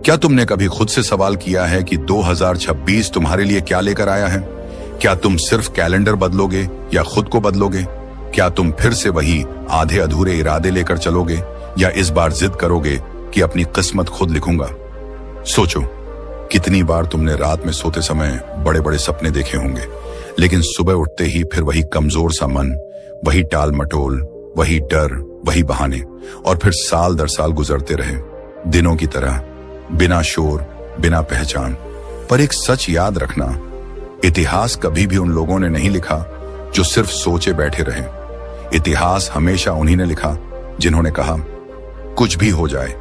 क्या तुमने कभी खुद से सवाल किया है कि 2026 तुम्हारे लिए क्या लेकर आया है? क्या तुम सिर्फ कैलेंडर बदलोगे या खुद को बदलोगे? क्या तुम फिर से वही आधे अधूरे इरादे लेकर चलोगे या इस बार जिद करोगे कि अपनी किस्मत खुद लिखूंगा? सोचो, कितनी बार तुमने रात में सोते समय बड़े बड़े सपने देखे होंगे, लेकिन सुबह उठते ही फिर वही कमजोर सा मन, वही टाल मटोल, वही डर, वही बहाने, और फिर साल दर साल गुजरते रहे दिनों की तरह, बिना शोर, बिना पहचान। पर एक सच याद रखना, इतिहास कभी भी उन लोगों ने नहीं लिखा जो सिर्फ सोचे बैठे रहे। इतिहास हमेशा उन्हीं ने लिखा जिन्होंने कहा, कुछ भी हो जाए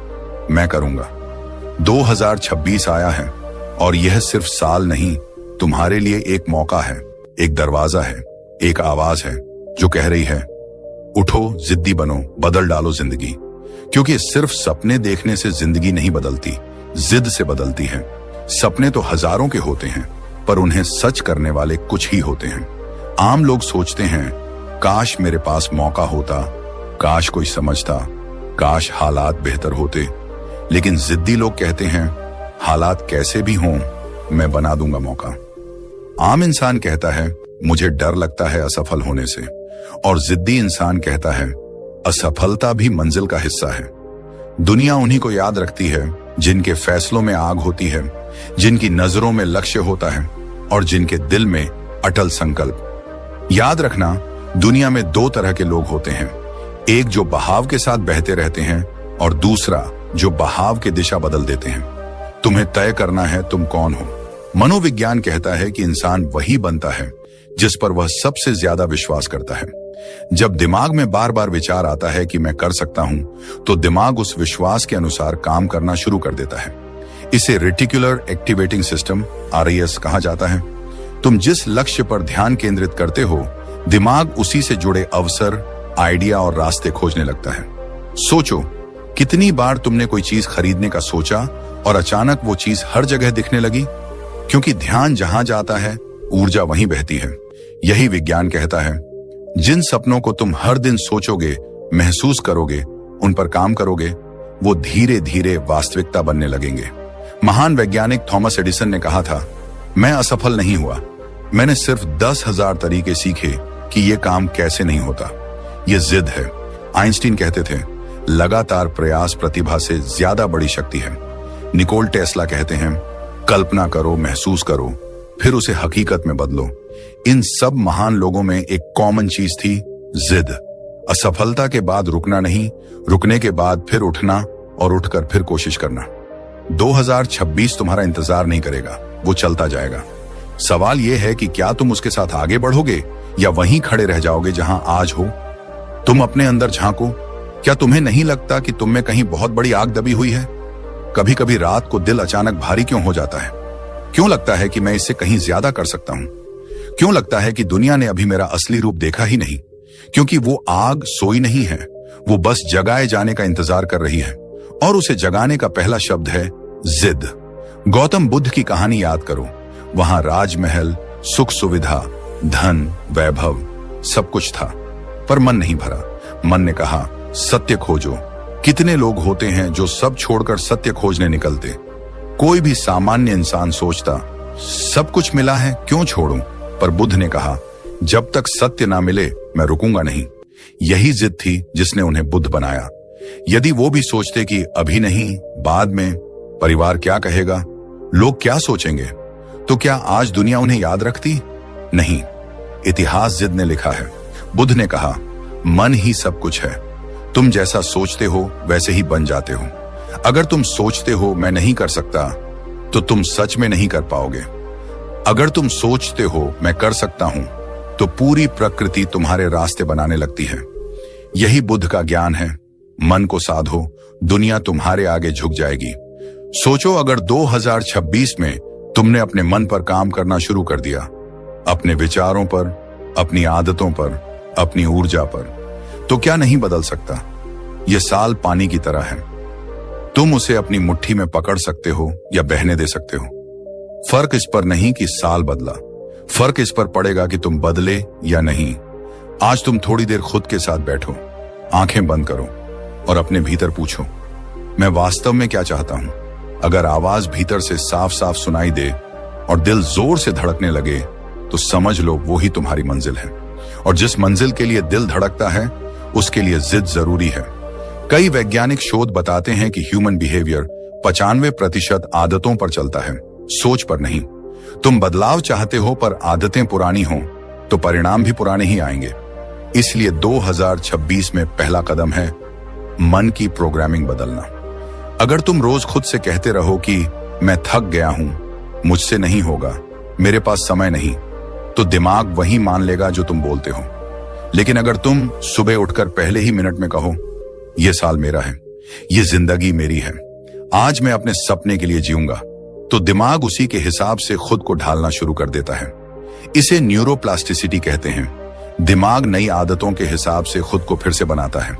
मैं करूंगा। 2026 आया है और यह सिर्फ साल नहीं, तुम्हारे लिए एक मौका है, एक दरवाजा है, एक आवाज है जो कह रही है, उठो, जिद्दी बनो, बदल डालो जिंदगी। क्योंकि सिर्फ सपने देखने से जिंदगी नहीं बदलती, जिद से बदलती है। सपने तो हजारों के होते हैं, पर उन्हें सच करने वाले कुछ ही होते हैं। आम लोग सोचते हैं, काश मेरे पास मौका होता, काश कोई समझता, काश हालात बेहतर होते। लेकिन जिद्दी लोग कहते हैं, हालात कैसे भी हों, मैं बना दूंगा मौका। आम इंसान कहता है, मुझे डर लगता है असफल होने से, और जिद्दी इंसान कहता है, असफलता भी मंजिल का हिस्सा है। दुनिया उन्हीं को याद रखती है जिनके फैसलों में आग होती है, जिनकी नजरों में लक्ष्य होता है और जिनके दिल में अटल संकल्प। याद रखना, दुनिया में दो तरह के लोग होते हैं, एक जो बहाव के साथ बहते रहते हैं और दूसरा जो बहाव की दिशा बदल देते हैं। तुम्हें तय करना है तुम कौन हो। मनोविज्ञान कहता है कि इंसान वही बनता है जिस पर वह सबसे ज्यादा विश्वास करता है। जब दिमाग में बार बार विचार आता है कि मैं कर सकता हूं, तो दिमाग उस विश्वास के अनुसार काम करना शुरू कर देता है। इसे रेटिकुलर एक्टिवेटिंग सिस्टम RAS कहा जाता है। तुम जिस लक्ष्य पर ध्यान केंद्रित करते हो, दिमाग उसी से जुड़े अवसर, आइडिया और रास्ते खोजने लगता है। सोचो, कितनी बार तुमने कोई चीज खरीदने का सोचा और अचानक वो चीज हर जगह दिखने लगी? क्योंकि ध्यान जहां जाता है, ऊर्जा वहीं बहती है। यही विज्ञान कहता है, जिन सपनों को तुम हर दिन सोचोगे, महसूस करोगे, उन पर काम करोगे, वो धीरे धीरे वास्तविकता बनने लगेंगे। महान वैज्ञानिक थॉमस एडिसन ने कहा था, मैं असफल नहीं हुआ, मैंने सिर्फ 10,000 तरीके सीखे कि यह काम कैसे नहीं होता। यह जिद है। आइंस्टीन कहते थे, लगातार प्रयास प्रतिभा से ज्यादा बड़ी शक्ति है। निकोल टेस्ला कहते हैं, कल्पना करो, महसूस करो, फिर उसे हकीकत में बदलो। इन सब महान लोगों में एक कॉमन चीज थी, जिद। असफलता के बाद रुकना नहीं, रुकने के बाद फिर उठना और उठकर फिर कोशिश करना। 2026 तुम्हारा इंतजार नहीं करेगा, वो चलता जाएगा। सवाल यह है कि क्या तुम उसके साथ आगे बढ़ोगे या वहीं खड़े रह जाओगे जहां आज हो। तुम अपने अंदर झांको। क्या तुम्हें नहीं लगता कि तुम में कहीं बहुत बड़ी आग दबी हुई है? कभी कभी रात को दिल अचानक भारी क्यों हो जाता है? क्यों लगता है कि मैं इससे कहीं ज्यादा कर सकता हूं? क्यों लगता है कि दुनिया ने अभी मेरा असली रूप देखा ही नहीं? क्योंकि वो आग सोई नहीं है, वो बस जगाए जाने का इंतजार कर रही है, और उसे जगाने का पहला शब्द है जिद। गौतम बुद्ध की कहानी याद करो। वहां राजमहल, सुख सुविधा, धन, वैभव सब कुछ था, पर मन नहीं भरा। मन ने कहा, सत्य खोजो। कितने लोग होते हैं जो सब छोड़कर सत्य खोजने निकलते? कोई भी सामान्य इंसान सोचता, सब कुछ मिला है, क्यों छोड़ूं? पर बुद्ध ने कहा, जब तक सत्य ना मिले मैं रुकूंगा नहीं। यही जिद थी जिसने उन्हें बुद्ध बनाया। यदि वो भी सोचते कि अभी नहीं, बाद में, परिवार क्या कहेगा, लोग क्या सोचेंगे, तो क्या आज दुनिया उन्हें याद रखती? नहीं। इतिहास जिद ने लिखा है। बुद्ध ने कहा, मन ही सब कुछ है। तुम जैसा सोचते हो वैसे ही बन जाते हो। अगर तुम सोचते हो मैं नहीं कर सकता, तो तुम सच में नहीं कर पाओगे। अगर तुम सोचते हो मैं कर सकता हूं, तो पूरी प्रकृति तुम्हारे रास्ते बनाने लगती है। यही बुद्ध का ज्ञान है। मन को साधो, दुनिया तुम्हारे आगे झुक जाएगी। सोचो, अगर 2026 में तुमने अपने मन पर काम करना शुरू कर दिया, अपने विचारों पर, अपनी आदतों पर, अपनी ऊर्जा पर, तो क्या नहीं बदल सकता? यह साल पानी की तरह है। तुम उसे अपनी मुट्ठी में पकड़ सकते हो या बहने दे सकते हो। फर्क इस पर नहीं कि साल बदला, फर्क इस पर पड़ेगा कि तुम बदले या नहीं। आज तुम थोड़ी देर खुद के साथ बैठो, आंखें बंद करो और अपने भीतर पूछो, मैं वास्तव में क्या चाहता हूं? अगर आवाज भीतर से साफ साफ सुनाई दे और दिल जोर से धड़कने लगे तो समझ लो वो ही तुम्हारी मंजिल है। और जिस मंजिल के लिए दिल धड़कता है उसके लिए जिद जरूरी है। कई वैज्ञानिक शोध बताते हैं कि ह्यूमन बिहेवियर 95% आदतों पर चलता है, सोच पर नहीं। तुम बदलाव चाहते हो पर आदतें पुरानी हो तो परिणाम भी पुराने ही आएंगे। इसलिए 2026 में पहला कदम है मन की प्रोग्रामिंग बदलना। अगर तुम रोज खुद से कहते रहो कि मैं थक गया हूं, मुझसे नहीं होगा, मेरे पास समय नहीं, तो दिमाग वही मान लेगा जो तुम बोलते हो। लेकिन अगर तुम सुबह उठकर पहले ही मिनट में कहो यह साल मेरा है, ये जिंदगी मेरी है, आज मैं अपने सपने के लिए जीऊंगा, तो दिमाग उसी के हिसाब से खुद को ढालना शुरू कर देता है। इसे न्यूरोप्लास्टिसिटी कहते हैं। दिमाग नई आदतों के हिसाब से खुद को फिर से बनाता है।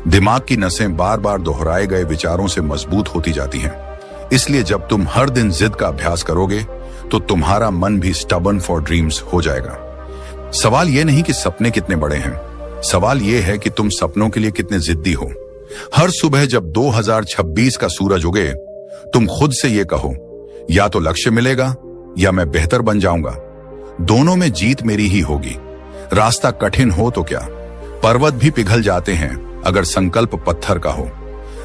दिमाग की नसें बार बार दोहराए गए विचारों से मजबूत होती जाती हैं। इसलिए जब तुम हर दिन जिद का अभ्यास करोगे तो तुम्हारा मन भी स्टबर्न फॉर ड्रीम्स हो जाएगा। सवाल यह नहीं कि सपने कितने बड़े हैं, सवाल यह है कि तुम सपनों के लिए कितने जिद्दी हो। हर सुबह जब 2026 का सूरज उगे, तुम खुद से यह कहो या तो लक्ष्य मिलेगा या मैं बेहतर बन जाऊंगा, दोनों में जीत मेरी ही होगी। रास्ता कठिन हो तो क्या, पर्वत भी पिघल जाते हैं अगर संकल्प पत्थर का हो।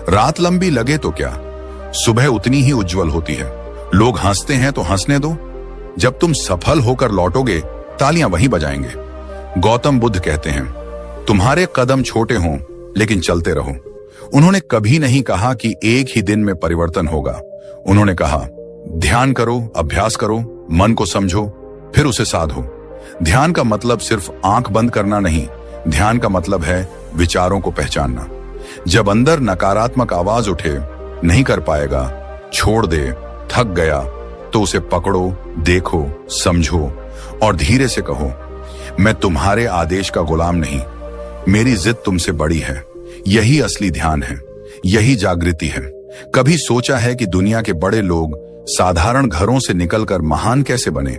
रात लंबी लगे तो क्या, सुबह उतनी ही उज्जवल होती है। लोग हंसते हैं तो हंसने दो, जब तुम सफल होकर लौटोगे तालियां वहीं बजाएंगे। गौतम बुद्ध कहते हैं तुम्हारे कदम छोटे हों लेकिन चलते रहो। उन्होंने कभी नहीं कहा कि एक ही दिन में परिवर्तन होगा। उन्होंने कहा ध्यान करो, अभ्यास करो, मन को समझो, फिर उसे साधो। ध्यान का मतलब सिर्फ आंख बंद करना नहीं, ध्यान का मतलब है विचारों को पहचानना। जब अंदर नकारात्मक आवाज उठे नहीं कर पाएगा, छोड़ दे, थक गया, तो उसे पकड़ो, देखो, समझो और धीरे से कहो मैं तुम्हारे आदेश का गुलाम नहीं, मेरी जिद तुमसे बड़ी है। यही असली ध्यान है, यही जागृति है। कभी सोचा है कि दुनिया के बड़े लोग साधारण घरों से निकलकर महान कैसे बने?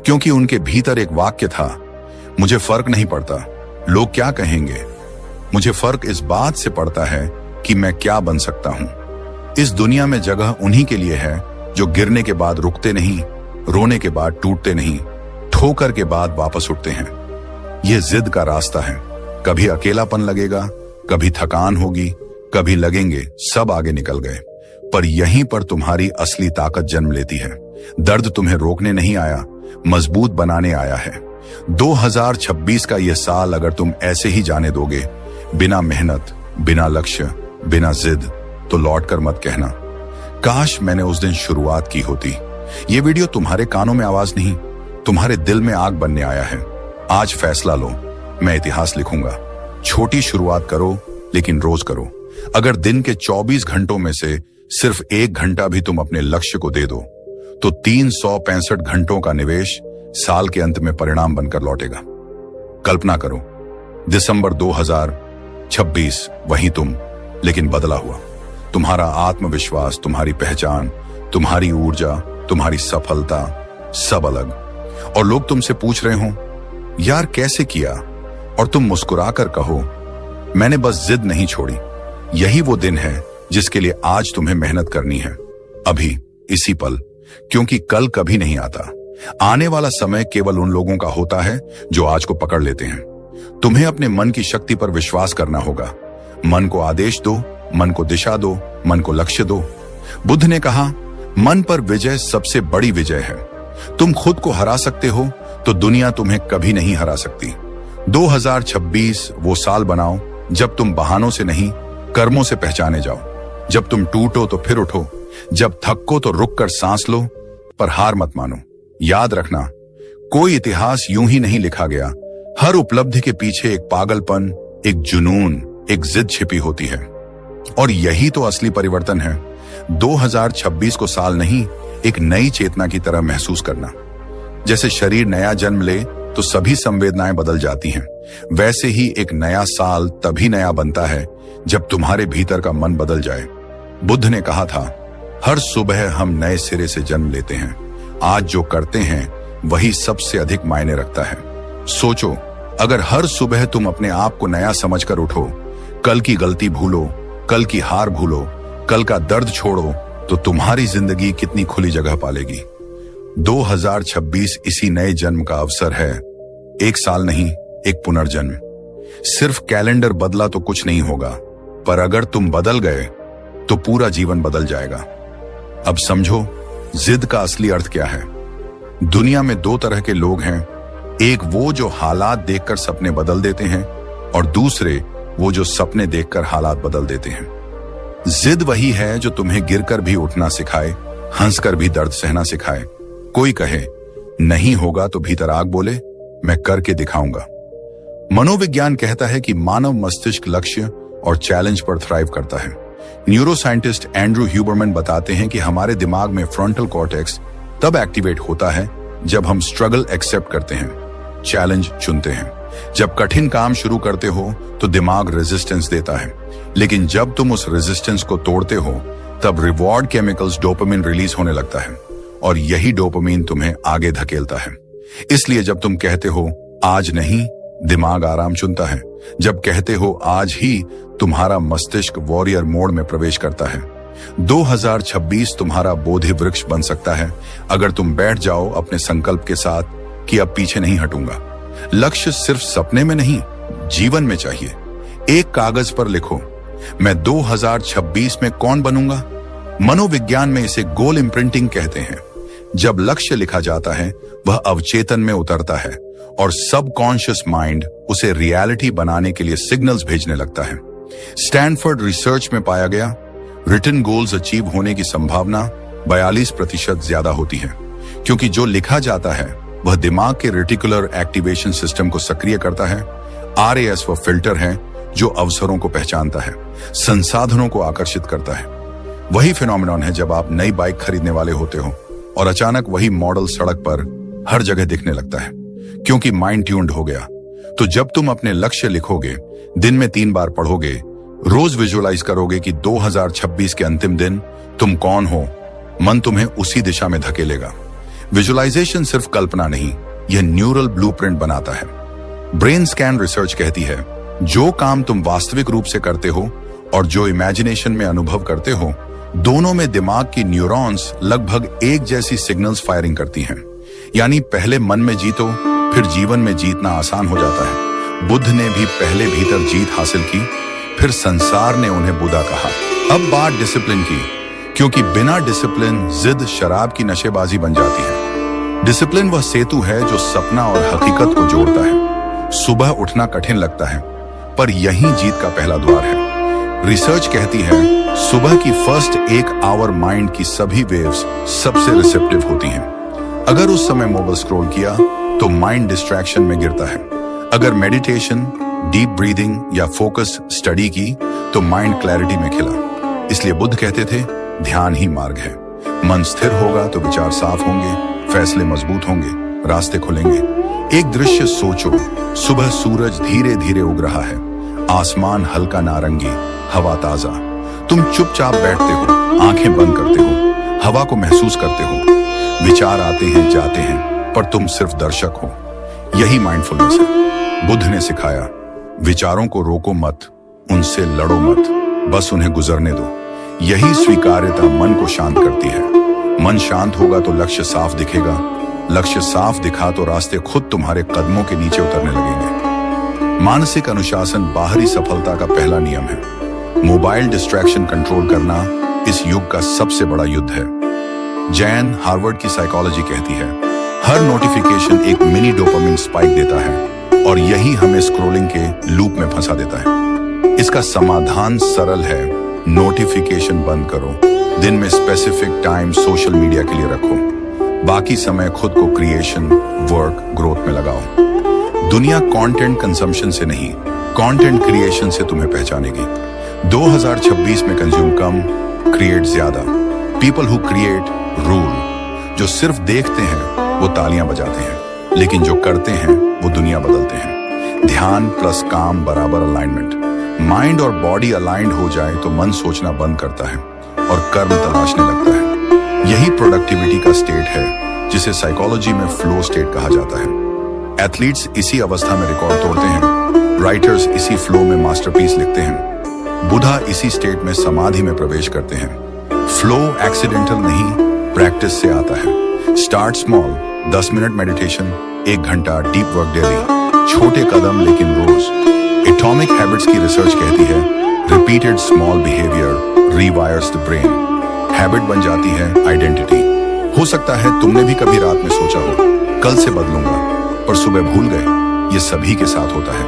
क्योंकि उनके भीतर एक वाक्य था, मुझे फर्क नहीं पड़ता लोग क्या कहेंगे, मुझे फर्क इस बात से पड़ता है कि मैं क्या बन सकता हूं। इस दुनिया में जगह उन्हीं के लिए है जो गिरने के बाद रुकते नहीं, रोने के बाद टूटते नहीं, ठोकर के बाद वापस उठते हैं। यह जिद का रास्ता है। कभी अकेलापन लगेगा, कभी थकान होगी, कभी लगेंगे सब आगे निकल गए, पर यहीं पर तुम्हारी असली ताकत जन्म लेती है। दर्द तुम्हें रोकने नहीं आया, मजबूत बनाने आया है। 2026 का यह साल अगर तुम ऐसे ही जाने दोगे, बिना मेहनत, बिना लक्ष्य, बिना जिद, तो लौट कर मत कहना काश मैंने उस दिन शुरुआत की होती। यह वीडियो तुम्हारे कानों में आवाज नहीं, तुम्हारे दिल में आग बनने आया है। आज फैसला लो, मैं इतिहास लिखूंगा। छोटी शुरुआत करो लेकिन रोज करो। अगर दिन के 24 घंटों में से सिर्फ 1 घंटा भी तुम अपने लक्ष्य को दे दो तो 365 घंटों का निवेश साल के अंत में परिणाम बनकर लौटेगा। कल्पना करो, दिसंबर 2026 वही तुम, लेकिन बदला हुआ। तुम्हारा आत्मविश्वास, तुम्हारी पहचान, तुम्हारी ऊर्जा, तुम्हारी सफलता सब अलग। और लोग तुमसे पूछ रहे हो यार कैसे किया, और तुम मुस्कुराकर कहो मैंने बस जिद नहीं छोड़ी। यही वो दिन है जिसके लिए आज तुम्हें मेहनत करनी है, अभी, इसी पल, क्योंकि कल कभी नहीं आता। आने वाला समय केवल उन लोगों का होता है जो आज को पकड़ लेते हैं। तुम्हें अपने मन की शक्ति पर विश्वास करना होगा। मन को आदेश दो, मन को दिशा दो, मन को लक्ष्य दो। बुद्ध ने कहा मन पर विजय सबसे बड़ी विजय है। तुम खुद को हरा सकते हो तो दुनिया तुम्हें कभी नहीं हरा सकती। 2026 वो साल बनाओ जब तुम बहानों से नहीं, कर्मों से पहचाने जाओ। जब तुम टूटो तो फिर उठो, जब थको तो रुक कर सांस लो, पर हार मत मानो। याद रखना, कोई इतिहास यूं ही नहीं लिखा गया। हर उपलब्धि के पीछे एक पागलपन, एक जुनून, एक जिद छिपी होती है। और यही तो असली परिवर्तन है। 2026 को साल नहीं, एक नई चेतना की तरह महसूस करना। जैसे शरीर नया जन्म ले तो सभी संवेदनाएं बदल जाती हैं, वैसे ही एक नया साल तभी नया बनता है जब तुम्हारे भीतर का मन बदल जाए। बुद्ध ने कहा था हर सुबह हम नए सिरे से जन्म लेते हैं। आज जो करते हैं वही सबसे अधिक मायने रखता है। सोचो, अगर हर सुबह तुम अपने आप को नया समझकर उठो, कल की गलती भूलो, कल की हार भूलो, कल का दर्द छोड़ो तो तुम्हारी जिंदगी कितनी खुली जगह पालेगी। 2026 इसी नए जन्म का अवसर है, एक साल नहीं, एक पुनर्जन्म। सिर्फ कैलेंडर बदला तो कुछ नहीं होगा, पर अगर तुम बदल गए तो पूरा जीवन बदल जाएगा। अब समझो जिद का असली अर्थ क्या है। दुनिया में दो तरह के लोग हैं, एक वो जो हालात देखकर सपने बदल देते हैं और दूसरे वो जो सपने देखकर हालात बदल देते हैं। जिद वही है जो तुम्हें गिरकर भी उठना सिखाए, हंसकर भी दर्द सहना सिखाए। कोई कहे नहीं होगा तो भीतर आग बोले मैं करके दिखाऊंगा। मनोविज्ञान कहता है कि मानव मस्तिष्क लक्ष्य और चैलेंज पर थ्राइव करता है। न्यूरो साइंटिस्ट एंड्रू ह्यूबरमैन बताते हैं कि हमारे दिमाग में फ्रंटल कॉर्टेक्स तब एक्टिवेट होता है जब हम स्ट्रगल एक्सेप्ट करते हैं, चैलेंज चुनते हैं। जब कठिन काम शुरू करते हो तो दिमाग रेजिस्टेंस देता है, लेकिन जब तुम उस रेजिस्टेंस को तोड़ते हो तब रिवॉर्ड केमिकल्स डोपामिन रिलीज होने लगता है और यही डोपामिन तुम्हें आगे धकेलता है। इसलिए जब तुम कहते हो आज नहीं, दिमाग आराम चुनता है। जब कहते हो आज ही, तुम्हारा मस्तिष्क वॉरियर मोड में प्रवेश करता है। 2026 तुम्हारा बोधि वृक्ष बन सकता है अगर तुम बैठ जाओ अपने संकल्प के साथ कि अब पीछे नहीं हटूंगा। लक्ष्य सिर्फ सपने में नहीं, जीवन में चाहिए। एक कागज पर लिखो मैं 2026 में कौन बनूंगा। मनोविज्ञान में इसे गोल इम्प्रिंटिंग कहते हैं। जब लक्ष्य लिखा जाता है वह अवचेतन में उतरता है और सबकॉन्शियस माइंड उसे रियलिटी बनाने के लिए सिग्नल्स भेजने लगता है। स्टैनफोर्ड रिसर्च में पाया गया रिटन गोल्स अचीव होने की संभावना 42% ज्यादा होती है, क्योंकि जो लिखा जाता है वह दिमाग के रेटिकुलर एक्टिवेशन सिस्टम को सक्रिय करता है। RAS वह फिल्टर है जो अवसरों को पहचानता है, संसाधनों को आकर्षित करता है। वही फिनोमिनॉन है जब आप नई बाइक खरीदने वाले होते हो और अचानक वही मॉडल सड़क पर हर जगह दिखने लगता है, क्योंकि माइंड ट्यून्ड हो गया। तो जब तुम अपने लक्ष्य लिखोगे, दिन में 3 बार पढ़ोगे, रोज विजुअलाइज करोगे कि 2026 के अंतिम दिन तुम कौन हो, मन तुम्हें उसी दिशा में धकेलेगा। विजुअलाइजेशन सिर्फ कल्पना नहीं, यह न्यूरल ब्लूप्रिंट बनाता है। ब्रेन स्कैन रिसर्च कहती है जो काम तुम वास्तविक रूप से करते हो और जो इमेजिनेशन में अनुभव करते हो, दोनों में दिमाग की न्यूरॉन्स लगभग एक जैसी सिग्नल्स फायरिंग करती हैं। यानी पहले मन में जीतो, फिर जीवन में जीतना आसान हो जाता है। बुद्ध ने भी पहले भीतर जीत हासिल की, फिर संसार ने उन्हें बुद्धा कहा। अब बात डिसिप्लिन की, क्योंकि बिना डिसिप्लिन जिद शराब की नशेबाजी बन जाती है। डिसिप्लिन वह सेतु है जो सपना और हकीकत को जोड़ता है। सुबह उठना कठिन लगता है, पर यही जीत का पहला द्वार है। रिसर्च कहती है सुबह की फर्स्ट 1 आवर माइंड की सभी वेव्स सबसे रिसेप्टिव होती हैं। अगर उस समय मोबाइल स्क्रॉल किया तो माइंड डिस्ट्रैक्शन में गिरता है। अगर मेडिटेशन, डीप ब्रीदिंग या फोकस्ड स्टडी की तो माइंड क्लैरिटी में खिला। इसलिए बुद्ध कहते थे ध्यान ही मार्ग है। मन स्थिर होगा तो विचार साफ होंगे, फैसले मजबूत होंगे, रास्ते खुलेंगे। एक दृश्य सोचो, सुबह सूरज धीरे धीरे उग रहा है, आसमान हल्का नारंगी, हवा ताजा। तुम चुपचाप बैठते हो, आंखें बंद करते हो, हवा को महसूस करते हो। विचार आते हैं जाते हैं, पर तुम सिर्फ दर्शक हो। यही माइंडफुलनेस है। बुद्ध ने सिखाया विचारों को रोको मत, उनसे लड़ो मत, बस उन्हें गुजरने दो। यही स्वीकार्यता मन को शांत करती है। मन शांत होगा तो लक्ष्य साफ दिखेगा, लक्ष्य साफ दिखा तो रास्ते खुद तुम्हारे कदमों के नीचे उतरने लगेंगे। मानसिक अनुशासन बाहरी सफलता का पहला नियम है। मोबाइल डिस्ट्रैक्शन कंट्रोल करना इस युग का सबसे बड़ा युद्ध है। जैन हार्वर्ड की साइकोलॉजी कहती है हर नोटिफिकेशन एक मिनी डोपामिन स्पाइक देता है और यही हमें स्क्रोलिंग के लूप में फंसा देता है। इसका समाधान सरल है, नोटिफिकेशन बंद करो। दिन में स्पेसिफिक टाइम सोशल मीडिया के लिए रखो, बाकी समय खुद को क्रिएशन, वर्क, ग्रोथ में लगाओ। दुनिया कंटेंट कंजम्पशन से नहीं, कंटेंट क्रिएशन से तुम्हें पहचानेगी। 2026 में कंज्यूम कम, क्रिएट ज्यादा। People who create rule. जो सिर्फ देखते हैं वो तालियां बजाते हैं, लेकिन जो करते हैं वो दुनिया बदलते हैं। ध्यान प्लस काम बराबर अलाइनमेंट। माइंड और बॉडी अलाइंड हो जाए तो मन सोचना बंद करता है और कर्म तलाशने लगता है। यही प्रोडक्टिविटी का स्टेट है जिसे साइकोलॉजी में फ्लो स्टेट कहा जाता है। एथलीट्स इसी अवस्था में रिकॉर्ड तोड़ते हैं, राइटर्स इसी फ्लो में मास्टरपीस लिखते हैं, बुद्धा इसी स्टेट में समाधि में प्रवेश करते हैं। फ्लो एक्सीडेंटल नहीं, प्रैक्टिस से आता है। स्टार्ट स्मॉल, 10 मिनट मेडिटेशन, 1 घंटा डीप वर्क डेली, छोटे कदम लेकिन रोज। एटॉमिक हैबिट्स की रिसर्च कहती है repeated small behaviour rewires the brain. Habit बन जाती है आइडेंटिटी। हो सकता है तुमने भी कभी रात में सोचा हो कल से बदलूंगा, पर सुबह भूल गए। ये सभी के साथ होता है,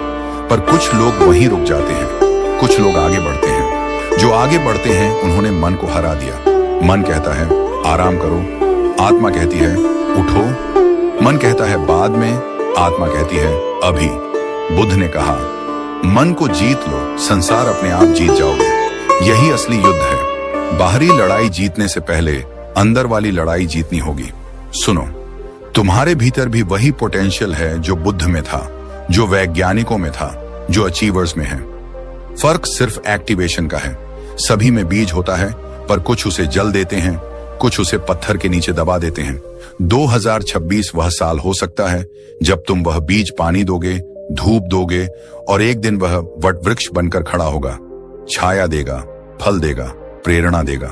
पर कुछ लोग वहीं रुक जाते हैं, कुछ लोग आगे बढ़ते हैं। जो आगे बढ़ते हैं उन्होंने मन को हरा दिया। मन कहता है आराम करो, आत्मा कहती है उठो। मन कहता है बाद में, आत्मा कहती है अभी। बुद्ध ने कहा मन को जीत लो, संसार अपने आप जीत जाओगे। यही असली युद्ध है। बाहरी लड़ाई जीतने से पहले अंदर वाली लड़ाई जीतनी होगी। सुनो, तुम्हारे भीतर भी वही पोटेंशियल है जो बुद्ध में था, जो वैज्ञानिकों में था, जो अचीवर्स में है। फर्क सिर्फ एक्टिवेशन का है। सभी में बीज होता है, पर कुछ उसे जल देते हैं, कुछ उसे पत्थर के नीचे दबा देते हैं। 2026 वह साल हो सकता है जब तुम वह बीज पानी दोगे, धूप दोगे, और एक दिन वह वट वृक्ष बनकर खड़ा होगा, छाया देगा, फल देगा, प्रेरणा देगा।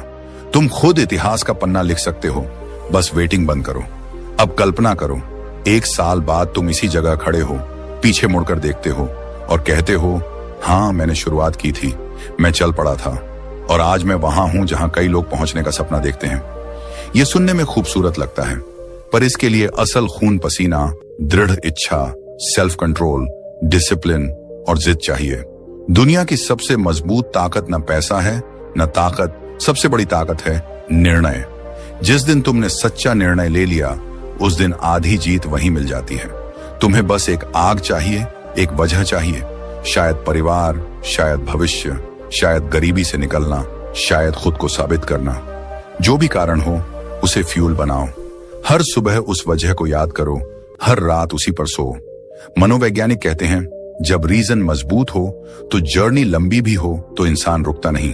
तुम खुद इतिहास का पन्ना लिख सकते हो, बस वेटिंग बंद करो। अब कल्पना करो, 1 साल बाद तुम इसी जगह खड़े हो, पीछे मुड़कर देखते हो और कहते हो हाँ मैंने शुरुआत की थी, मैं चल पड़ा था, और आज मैं वहां हूं जहां कई लोग पहुंचने का सपना देखते हैं। यह सुनने में खूबसूरत लगता है, पर इसके लिए असल खून पसीना, दृढ़ इच्छा, सेल्फ कंट्रोल, डिसिप्लिन और जिद चाहिए। दुनिया की सबसे मजबूत ताकत न पैसा है न ताकत, सबसे बड़ी ताकत है निर्णय। जिस दिन तुमने सच्चा निर्णय ले लिया, उस दिन आधी जीत वहीं मिल जाती है। तुम्हें बस एक आग चाहिए, एक वजह चाहिए, शायद परिवार, शायद भविष्य, शायद गरीबी से निकलना, शायद खुद को साबित करना। जो भी कारण हो, उसे फ्यूल बनाओ। हर सुबह उस वजह को याद करो, हर रात उसी पर सो। मनोवैज्ञानिक कहते हैं जब रीजन मजबूत हो तो जर्नी लंबी भी हो तो इंसान रुकता नहीं।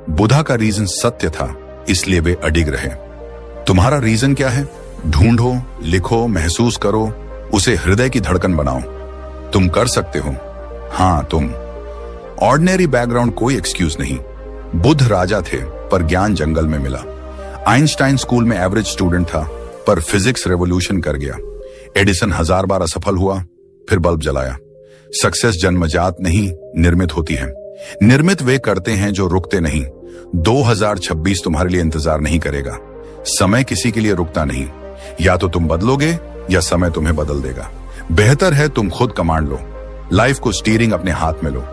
बुद्धा का रीजन सत्य था, इसलिए वे अडिग रहे। तुम्हारा रीजन क्या है? ढूंढो, लिखो, महसूस करो, उसे हृदय की धड़कन बनाओ। तुम कर सकते हो। हाँ तुम। ऑर्डिनरी बैकग्राउंड कोई एक्सक्यूज नहीं। बुद्ध राजा थे, पर ज्ञान जंगल में मिला। आइंस्टाइन स्कूल में एवरेज स्टूडेंट था, पर फिजिक्स रेवोल्यूशन कर गया। एडिसन 1000 बार असफल हुआ, फिर बल्ब जलाया। सक्सेस जन्मजात नहीं, निर्मित होती है। निर्मित वे करते हैं जो रुकते नहीं। 2026 तुम्हारे लिए इंतजार नहीं करेगा। समय किसी के लिए रुकता नहीं। या तो तुम बदलोगे या समय तुम्हें बदल देगा। बेहतर है तुम खुद कमांड लो, लाइफ को स्टीयरिंग अपने हाथ में लो,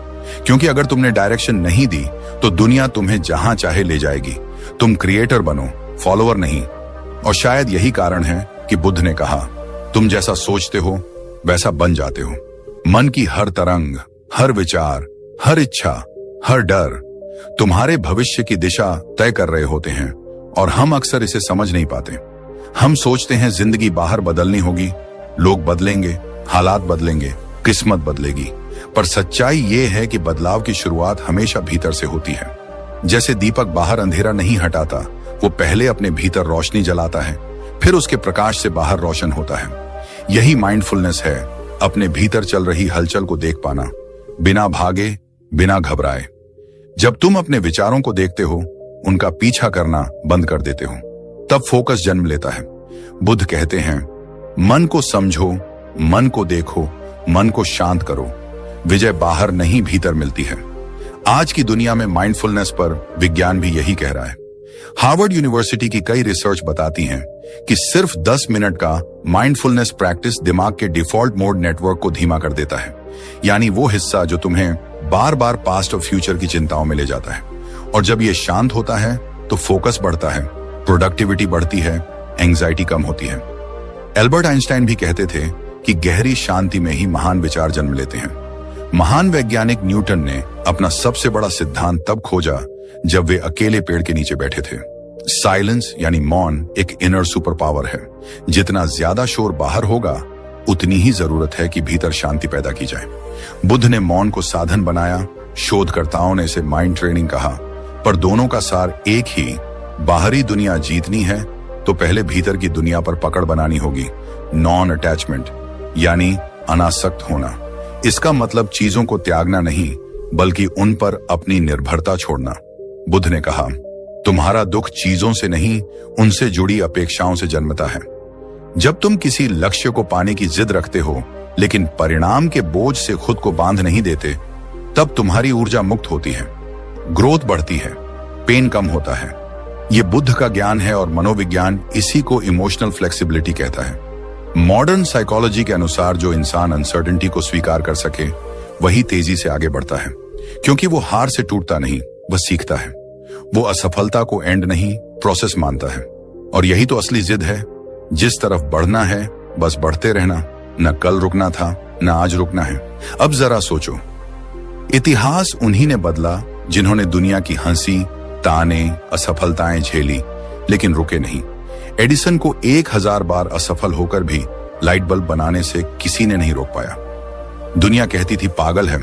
क्योंकि अगर तुमने डायरेक्शन नहीं दी तो दुनिया तुम्हें जहां चाहे ले जाएगी। तुम क्रिएटर बनो, फॉलोअर नहीं। और शायद यही कारण है कि बुद्ध ने कहा तुम जैसा सोचते हो वैसा बन जाते हो। मन की हर तरंग, हर विचार, हर इच्छा, हर डर तुम्हारे भविष्य की दिशा तय कर रहे होते हैं, और हम अक्सर इसे समझ नहीं पाते। हम सोचते हैं जिंदगी बाहर बदलनी होगी, लोग बदलेंगे, हालात बदलेंगे, किस्मत बदलेगी, पर सच्चाई ये है कि बदलाव की शुरुआत हमेशा भीतर से होती है। जैसे दीपक बाहर अंधेरा नहीं हटाता, वो पहले अपने भीतर रोशनी जलाता है, फिर उसके प्रकाश से बाहर रोशन होता है। यही माइंडफुलनेस है, अपने भीतर चल रही हलचल को देख पाना, बिना भागे, बिना घबराए। जब तुम अपने विचारों को देखते हो, उनका पीछा करना बंद कर देते हो, तब फोकस जन्म लेता है। बुद्ध कहते हैं मन को समझो, मन को देखो, मन को शांत करो। विजय बाहर नहीं भीतर मिलती है। आज की दुनिया में माइंडफुलनेस पर विज्ञान भी यही कह रहा है। हार्वर्ड यूनिवर्सिटी की कई रिसर्च बताती हैं कि सिर्फ 10 मिनट का माइंडफुलनेस प्रैक्टिस दिमाग के डिफॉल्ट मोड नेटवर्क को धीमा कर देता है, यानी वो हिस्सा जो तुम्हें बार बार पास्ट और फ्यूचर की चिंताओं में ले जाता है। और जब ये शांत होता है तो फोकस बढ़ता है, प्रोडक्टिविटी बढ़ती है, एंजाइटी कम होती है। एल्बर्ट आइंस्टाइन भी कहते थे कि गहरी शांति में ही महान विचार जन्म लेते हैं। महान वैज्ञानिक न्यूटन ने अपना सबसे बड़ा सिद्धांत तब खोजा जब वे अकेले पेड़ के नीचे बैठे थे। साइलेंस यानी मौन एक इनर सुपर पावर है। जितना ज्यादा शोर बाहर होगा, उतनी ही जरूरत है कि भीतर शांति पैदा की जाए। बुद्ध ने मौन को साधन बनाया, शोधकर्ताओं ने इसे माइंड ट्रेनिंग कहा, पर दोनों का सार एक ही। बाहरी दुनिया जीतनी है तो पहले भीतर की दुनिया पर पकड़ बनानी होगी। नॉन अटैचमेंट यानी अनासक्त होना। इसका मतलब चीजों को त्यागना नहीं, बल्कि उन पर अपनी निर्भरता छोड़ना। बुद्ध ने कहा तुम्हारा दुख चीजों से नहीं, उनसे जुड़ी अपेक्षाओं से जन्मता है। जब तुम किसी लक्ष्य को पाने की जिद रखते हो लेकिन परिणाम के बोझ से खुद को बांध नहीं देते, तब तुम्हारी ऊर्जा मुक्त होती है, ग्रोथ बढ़ती है, पेन कम होता है। यह बुद्ध का ज्ञान है और मनोविज्ञान इसी को इमोशनल फ्लेक्सिबिलिटी कहता है। मॉडर्न साइकोलॉजी के अनुसार जो इंसान अनसर्टेनिटी को स्वीकार कर सके वही तेजी से आगे बढ़ता है, क्योंकि वो हार से टूटता नहीं, वह सीखता है। वो असफलता को एंड नहीं, प्रोसेस मानता है। और यही तो असली जिद है। जिस तरफ बढ़ना है बस बढ़ते रहना, न कल रुकना था न आज रुकना है। अब जरा सोचो, इतिहास उन्हीं ने बदला जिन्होंने दुनिया की हंसी, ताने, असफलताएं झेली लेकिन रुके नहीं। एडिसन को 1000 बार असफल होकर भी लाइट बल्ब बनाने से किसी ने नहीं रोक पाया। दुनिया कहती थी पागल है,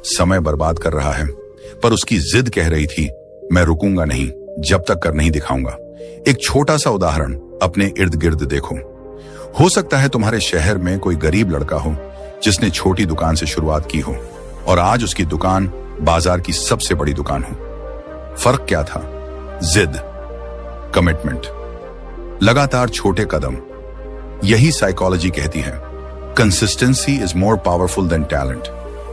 समय बर्बाद कर रहा है, पर उसकी जिद कह रही थी मैं रुकूंगा नहीं जब तक कर नहीं दिखाऊंगा। एक छोटा सा उदाहरण अपने इर्द गिर्द देखो। हो सकता है तुम्हारे शहर में कोई गरीब लड़का हो जिसने छोटी दुकान से शुरुआत की हो और आज उसकी दुकान बाजार की सबसे बड़ी दुकान हो। फर्क क्या था? जिद, कमिटमेंट, लगातार छोटे कदम। यही साइकोलॉजी कहती है consistency is more powerful than talent.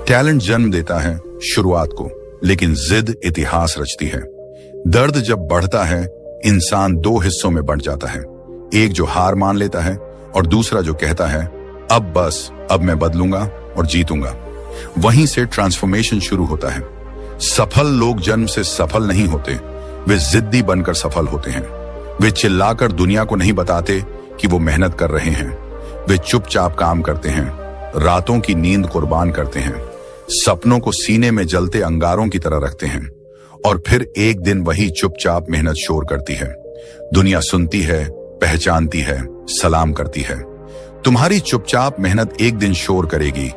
Talent जन्म देता है शुरुआत को, लेकिन जिद इतिहास रचती है। दर्द जब बढ़ता है इंसान 2 हिस्सों में बंट जाता है, एक जो हार मान लेता है और दूसरा जो कहता है अब बस, अब मैं बदलूंगा और जीतूंगा। वहीं से ट्रांसफॉर्मेशन शुरू होता है। सफल लोग जन्म से सफल नहीं होते, वे जिद्दी बनकर सफल होते हैं। वे चिल्लाकर दुनिया को नहीं बताते कि वो मेहनत कर रहे हैं। वे चुपचाप काम करते हैं, रातों की नींद कुर्बान करते हैं, सपनों को सीने में जलते अंगारों की तरह रखते हैं और फिर एक दिन वही चुपचाप मेहनत शोर करती है। दुनिया सुनती है, पहचानती है, सलाम करती है। तुम्हारी चुपचाप मेहनत एक दिन शोर करेगी।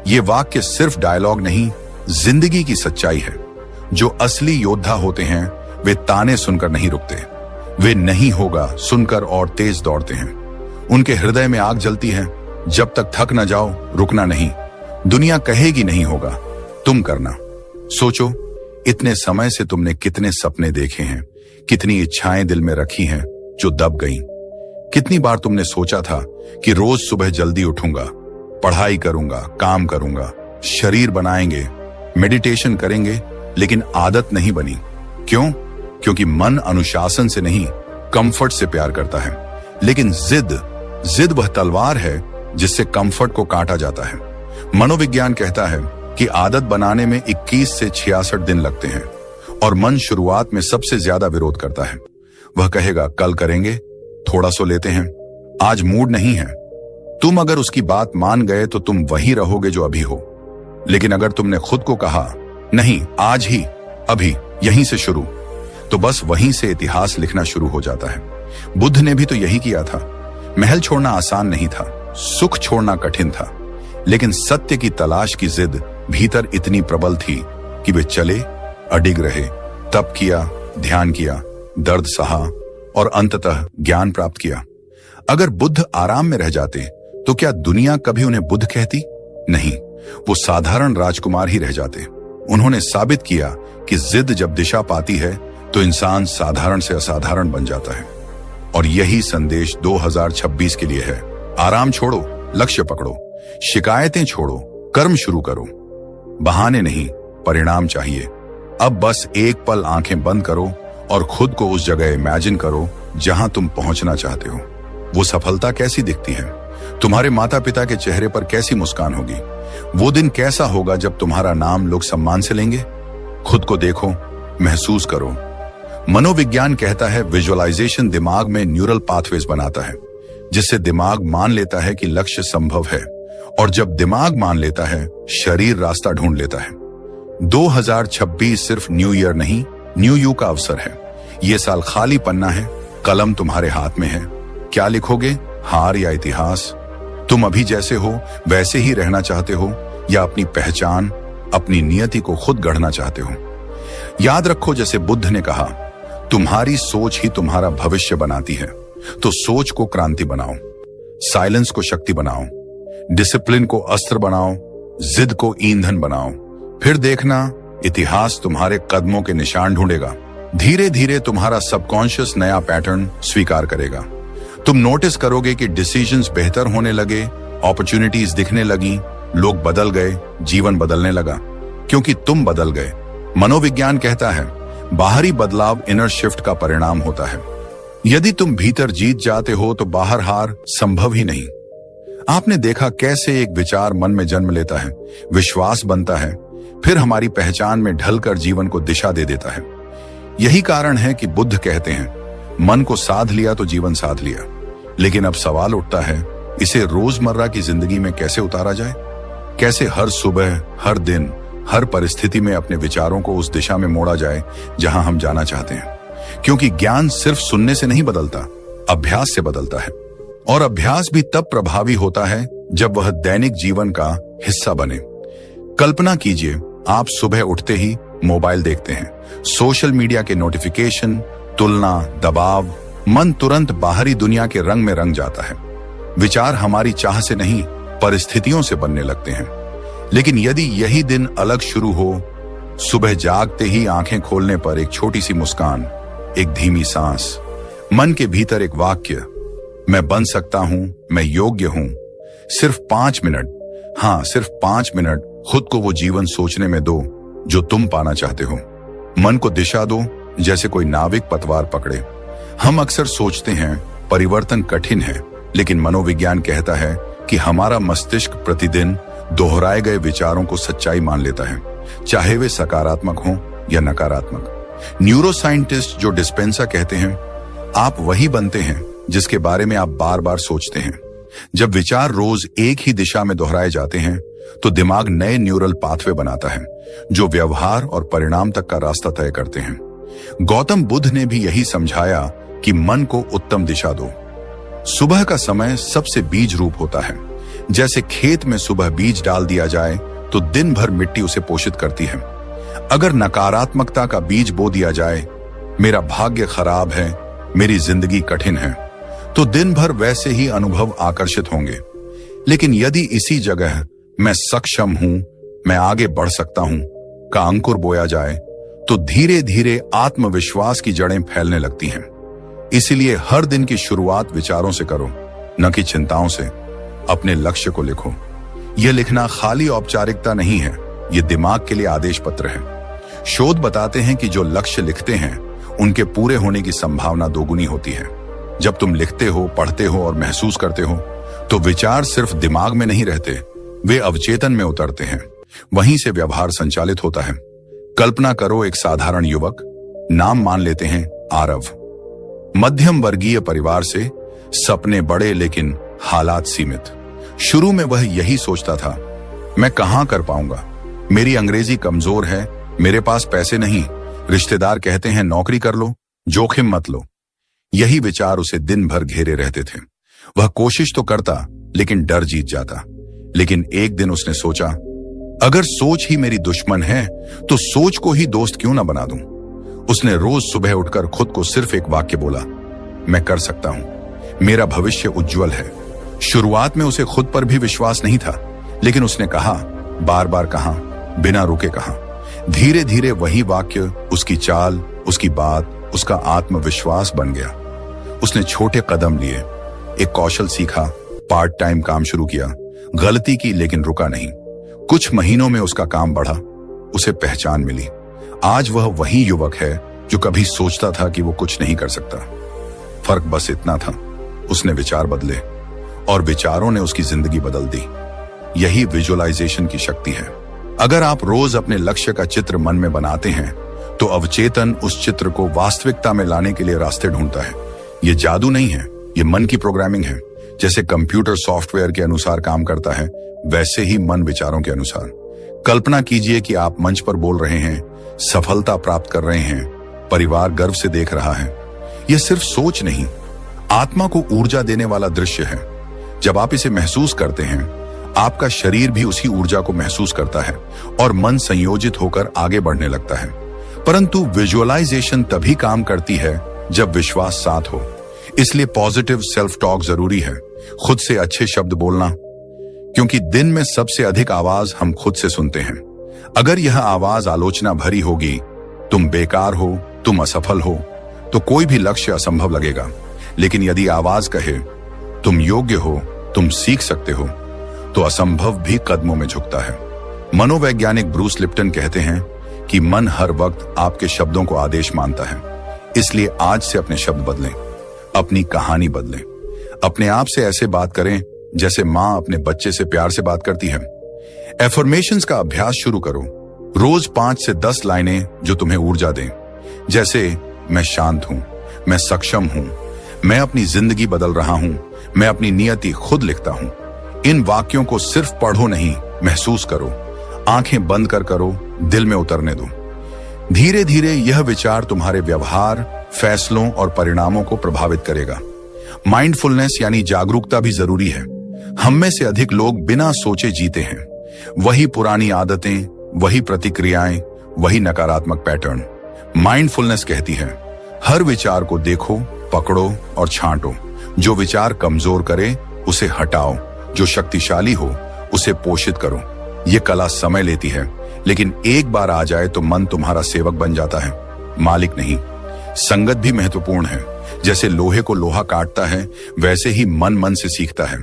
ये वाक्य सिर्फ डायलॉग नहीं, जिंदगी की सच्चाई है। जो असली योद्धा होते हैं वे ताने सुनकर नहीं रुकते, वे नहीं होगा सुनकर और तेज दौड़ते हैं। उनके हृदय में आग जलती है, जब तक थक न जाओ रुकना नहीं। दुनिया कहेगी नहीं होगा, तुम करना। सोचो, इतने समय से तुमने कितने सपने देखे हैं, कितनी इच्छाएं दिल में रखी हैं जो दब गईं। कितनी बार तुमने सोचा था कि रोज सुबह जल्दी उठूंगा, पढ़ाई करूंगा, काम करूंगा, शरीर बनाएंगे, मेडिटेशन करेंगे, लेकिन आदत नहीं बनी। क्यों? क्योंकि मन अनुशासन से नहीं, कंफर्ट से प्यार करता है। लेकिन जिद वह तलवार है जिससे कंफर्ट को काटा जाता है। मनोविज्ञान कहता है कि आदत बनाने में 21 से 66 दिन लगते हैं और मन शुरुआत में सबसे ज्यादा विरोध करता है। वह कहेगा कल करेंगे, थोड़ा सो लेते हैं, आज मूड नहीं है। तुम अगर उसकी बात मान गए तो तुम वही रहोगे जो अभी हो। लेकिन अगर तुमने खुद को कहा नहीं, आज ही, अभी, यहीं से शुरू, तो बस वहीं से इतिहास लिखना शुरू हो जाता है। बुद्ध ने भी तो यही किया था। महल छोड़ना आसान नहीं था, सुख छोड़ना कठिन था, लेकिन सत्य की तलाश की जिद भीतर इतनी प्रबल थी कि वे चले, अडिग रहे, तप किया, ध्यान किया, दर्द सहा और अंततः ज्ञान प्राप्त किया। अगर बुद्ध आराम में रह जाते तो क्या दुनिया कभी उन्हें बुद्ध कहती? नहीं, वो साधारण राजकुमार ही रह जाते। उन्होंने साबित किया कि जिद जब दिशा पाती है तो इंसान साधारण से असाधारण बन जाता है। और यही संदेश 2026 के लिए है। आराम छोड़ो, लक्ष्य पकड़ो, शिकायतें छोड़ो, कर्म शुरू करो। बहाने नहीं, परिणाम चाहिए। अब बस एक पल आंखें बंद करो और खुद को उस जगह इमेजिन करो जहां तुम पहुंचना चाहते हो। वो सफलता कैसी दिखती है? तुम्हारे माता पिता के चेहरे पर कैसी मुस्कान होगी? वो दिन कैसा होगा जब तुम्हारा नाम लोग सम्मान से लेंगे? खुद को देखो, महसूस करो। मनोविज्ञान कहता है विजुअलाइजेशन दिमाग में न्यूरल पाथवेज बनाता है, जिससे दिमाग मान लेता है कि लक्ष्य संभव है, और जब दिमाग मान लेता है शरीर रास्ता ढूंढ लेता है। 2026 सिर्फ न्यू ईयर नहीं, न्यू यू का अवसर है। ये साल खाली पन्ना है, कलम तुम्हारे हाथ में है। क्या लिखोगे, हार या इतिहास? तुम अभी जैसे हो वैसे ही रहना चाहते हो या अपनी पहचान, अपनी नियति को खुद गढ़ना चाहते हो? याद रखो, जैसे बुद्ध ने कहा, तुम्हारी सोच ही तुम्हारा भविष्य बनाती है। तो सोच को क्रांति बनाओ, साइलेंस को शक्ति बनाओ, डिसिप्लिन को अस्त्र बनाओ, जिद को ईंधन बनाओ। फिर देखना, इतिहास तुम्हारे कदमों के निशान ढूंढेगा धीरे धीरे तुम्हारा सबकॉन्शियस नया पैटर्न स्वीकार करेगा। तुम नोटिस करोगे कि डिसीजंस बेहतर होने लगे, अपॉर्चुनिटीज दिखने लगी, लोग बदल गए, जीवन बदलने लगा, क्योंकि तुम बदल गए। मनोविज्ञान कहता है बाहरी बदलाव इनर शिफ्ट का परिणाम होता है। यदि तुम भीतर जीत जाते हो तो बाहर हार संभव ही नहीं। आपने देखा कैसे एक विचार मन में जन्म लेता है, विश्वास बनता है, फिर हमारी पहचान में ढलकर जीवन को दिशा दे देता है। यही कारण है कि बुद्ध कहते हैं मन को साध लिया तो जीवन साध लिया। लेकिन अब सवाल उठता है, इसे रोजमर्रा की जिंदगी में कैसे उतारा जाए? कैसे हर सुबह, हर दिन, हर परिस्थिति में अपने विचारों को उस दिशा में मोड़ा जाए जहां हम जाना चाहते हैं? क्योंकि ज्ञान सिर्फ सुनने से नहीं बदलता, अभ्यास से बदलता है। और अभ्यास भी तब प्रभावी होता है जब वह दैनिक जीवन का हिस्सा बने। कल्पना कीजिए, आप सुबह उठते ही मोबाइल देखते हैं, सोशल मीडिया के नोटिफिकेशन, तुलना, दबाव, मन तुरंत बाहरी दुनिया के रंग में रंग जाता है। विचार हमारी चाह से नहीं, परिस्थितियों से बनने लगते हैं। लेकिन यदि यही दिन अलग शुरू हो, सुबह जागते ही आंखें खोलने पर एक छोटी सी मुस्कान, एक धीमी सांस, मन के भीतर एक वाक्य, मैं बन सकता हूं, मैं योग्य हूं, सिर्फ 5 मिनट, हाँ सिर्फ 5 मिनट खुद को वो जीवन सोचने में दो जो तुम पाना चाहते हो। मन को दिशा दो, जैसे कोई नाविक पतवार पकड़े। हम अक्सर सोचते हैं परिवर्तन कठिन है, लेकिन मनोविज्ञान कहता है कि हमारा मस्तिष्क प्रतिदिन दोहराए गए विचारों को सच्चाई मान लेता है, चाहे वे सकारात्मक हों या नकारात्मक। न्यूरोसाइंटिस्ट जो डिस्पेंसा कहते हैं, आप वही बनते हैं जिसके बारे में आप बार बार सोचते हैं। जब विचार रोज एक ही दिशा में दोहराए जाते हैं तो दिमाग नए न्यूरल पाथवे बनाता है जो व्यवहार और परिणाम तक का रास्ता तय करते हैं। गौतम बुद्ध ने भी यही समझाया कि मन को उत्तम दिशा दो। सुबह का समय सबसे बीज रूप होता है। जैसे खेत में सुबह बीज डाल दिया जाए तो दिन भर मिट्टी उसे पोषित करती है। अगर नकारात्मकता का बीज बो दिया जाए, मेरा भाग्य खराब है, मेरी जिंदगी कठिन है, तो दिन भर वैसे ही अनुभव आकर्षित होंगे। लेकिन यदि इसी जगह मैं सक्षम हूं, मैं आगे बढ़ सकता हूं का अंकुर बोया जाए, तो धीरे धीरे आत्मविश्वास की जड़ें फैलने लगती हैं। इसीलिए हर दिन की शुरुआत विचारों से करो, न कि चिंताओं से। अपने लक्ष्य को लिखो। यह लिखना खाली औपचारिकता नहीं है, यह दिमाग के लिए आदेश पत्र है। शोध बताते हैं कि जो लक्ष्य लिखते हैं उनके पूरे होने की संभावना दोगुनी होती है। जब तुम लिखते हो, पढ़ते हो और महसूस करते हो तो विचार सिर्फ दिमाग में नहीं रहते, वे अवचेतन में उतरते हैं। वहीं से व्यवहार संचालित होता है। कल्पना करो, एक साधारण युवक, नाम मान लेते हैं आरव, मध्यम वर्गीय परिवार से, सपने बड़े लेकिन हालात सीमित। शुरू में वह यही सोचता था, मैं कहां कर पाऊंगा, मेरी अंग्रेजी कमजोर है, मेरे पास पैसे नहीं, रिश्तेदार कहते हैं नौकरी कर लो, जोखिम मत लो। यही विचार उसे दिन भर घेरे रहते थे। वह कोशिश तो करता लेकिन डर जीत जाता। लेकिन एक दिन उसने सोचा, अगर सोच ही मेरी दुश्मन है तो सोच को ही दोस्त क्यों ना बना दूं। उसने रोज सुबह उठकर खुद को सिर्फ एक वाक्य बोला, मैं कर सकता हूं, मेरा भविष्य उज्जवल है। शुरुआत में उसे खुद पर भी विश्वास नहीं था, लेकिन उसने कहा, बार बार कहा, बिना रुके कहा। धीरे धीरे वही वाक्य उसकी चाल, उसकी बात, उसका आत्मविश्वास बन गया। उसने छोटे कदम लिए, एक कौशल सीखा, पार्ट टाइम काम शुरू किया, गलती की लेकिन रुका नहीं। कुछ महीनों में उसका काम बढ़ा, उसे पहचान मिली। आज वह वही युवक है जो कभी सोचता था कि वो कुछ नहीं कर सकता। फर्क बस इतना था, उसने विचार बदले और विचारों ने उसकी जिंदगी बदल दी। यही विजुअलाइजेशन की शक्ति है। अगर आप रोज अपने लक्ष्य का चित्र मन में बनाते हैं तो अवचेतन उस चित्र को वास्तविकता में लाने के लिए रास्ते ढूंढता है। ये जादू नहीं है, ये मन की प्रोग्रामिंग है। जैसे कंप्यूटर सॉफ्टवेयर के अनुसार काम करता है, वैसे ही मन विचारों के अनुसार। कल्पना कीजिए कि आप मंच पर बोल रहे हैं, सफलता प्राप्त कर रहे हैं, परिवार गर्व से देख रहा है। यह सिर्फ सोच नहीं, आत्मा को ऊर्जा देने वाला दृश्य है। जब आप इसे महसूस करते हैं, आपका शरीर भी उसी ऊर्जा को महसूस करता है और मन संयोजित होकर आगे बढ़ने लगता है। परंतु विजुअलाइजेशन तभी काम करती है जब विश्वास साथ हो। इसलिए पॉजिटिव सेल्फ टॉक जरूरी है। खुद से अच्छे शब्द बोलना, क्योंकि दिन में सबसे अधिक आवाज हम खुद से सुनते हैं। अगर यह आवाज आलोचना भरी होगी, तुम बेकार हो, तुम असफल हो तो कोई भी लक्ष्य असंभव लगेगा, लेकिन यदि आवाज कहे तुम योग्य हो, तुम सीख सकते हो, तो असंभव भी कदमों में झुकता है। मनोवैज्ञानिक ब्रूस लिप्टन कहते हैं कि मन हर वक्त आपके शब्दों को आदेश मानता है। इसलिए आज से अपने शब्द बदलें, अपनी कहानी बदलें, अपने आप से ऐसे बात करें जैसे मां अपने बच्चे से प्यार से बात करती है। एफर्मेशंस का अभ्यास शुरू करो, रोज 5 से 10 लाइनें जो तुम्हें ऊर्जा दें, जैसे मैं शांत हूं, मैं सक्षम हूं, मैं अपनी जिंदगी बदल रहा हूं, मैं अपनी नियति खुद लिखता हूं। इन वाक्यों को सिर्फ पढ़ो नहीं, महसूस करो, आंखें बंद कर करो, दिल में उतरने दो। धीरे धीरे यह विचार तुम्हारे व्यवहार, फैसलों और परिणामों को प्रभावित करेगा। माइंडफुलनेस यानी जागरूकता भी जरूरी है। हम में से अधिक लोग बिना सोचे जीते हैं। वही पुरानी आदतें, वही प्रतिक्रियाएं, वही नकारात्मक पैटर्न। माइंडफुलनेस कहती है हर विचार को देखो, पकड़ो और छांटो। जो विचार कमजोर करे उसे हटाओ, जो शक्तिशाली हो उसे पोषित करो। ये कला समय लेती है, लेकिन एक बार आ जाए तो मन तुम्हारा सेवक बन जाता है, मालिक नहीं। संगत भी महत्वपूर्ण है। जैसे लोहे को लोहा काटता है, वैसे ही मन से सीखता है।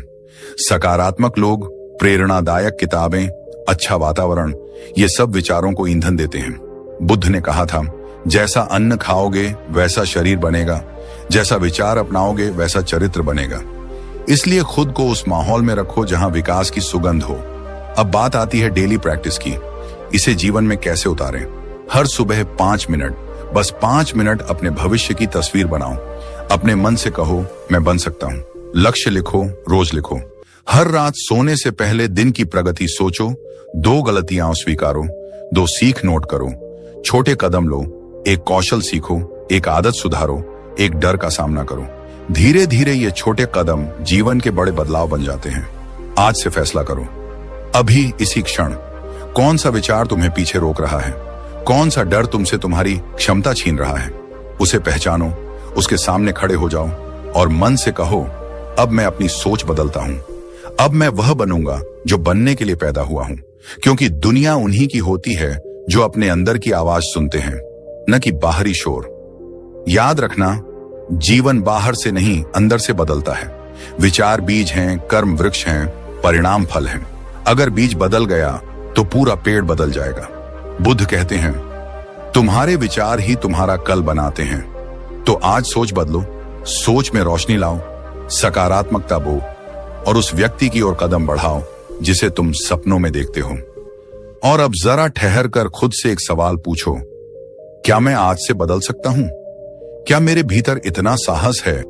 सकारात्मक लोग, प्रेरणादायक किताबें, अच्छा वातावरण, ये सब विचारों को ईंधन देते हैं। बुद्ध ने कहा था, जैसा अन्न खाओगे वैसा शरीर बनेगा, जैसा विचार अपनाओगे वैसा चरित्र बनेगा। इसलिए खुद को उस माहौल में रखो जहां विकास की सुगंध हो। अब बात आती है डेली प्रैक्टिस की। इसे जीवन में कैसे उतारें? हर सुबह 5 मिनट, बस 5 मिनट अपने भविष्य की तस्वीर बनाओ। अपने मन से कहो, मैं बन सकता हूं। लक्ष्य लिखो, रोज लिखो। हर रात सोने से पहले दिन की प्रगति सोचो, 2 गलतियां स्वीकारो, 2 सीख नोट करो, छोटे कदम लो, एक कौशल सीखो, एक आदत सुधारो, एक डर का सामना करो। धीरे धीरे ये छोटे कदम जीवन के बड़े बदलाव बन जाते हैं। आज से फैसला करो, अभी इसी क्षण, कौन सा विचार तुम्हें पीछे रोक रहा है, कौन सा डर तुमसे तुम्हारी क्षमता छीन रहा है। उसे पहचानो, उसके सामने खड़े हो जाओ और मन से कहो, अब मैं अपनी सोच बदलता हूं। अब मैं वह बनूंगा जो बनने के लिए पैदा हुआ हूं, क्योंकि दुनिया उन्हीं की होती है जो अपने अंदर की आवाज सुनते हैं, न कि बाहरी शोर। याद रखना, जीवन बाहर से नहीं अंदर से बदलता है। विचार बीज हैं, कर्म वृक्ष हैं, परिणाम फल हैं। अगर बीज बदल गया तो पूरा पेड़ बदल जाएगा। बुद्ध कहते हैं, तुम्हारे विचार ही तुम्हारा कल बनाते हैं। तो आज सोच बदलो, सोच में रोशनी लाओ, सकारात्मकता बो और उस व्यक्ति की ओर कदम बढ़ाओ जिसे तुम सपनों में देखते हो। और अब जरा ठहर कर खुद से एक सवाल पूछो, क्या मैं आज से बदल सकता हूं? क्या मेरे भीतर इतना साहस है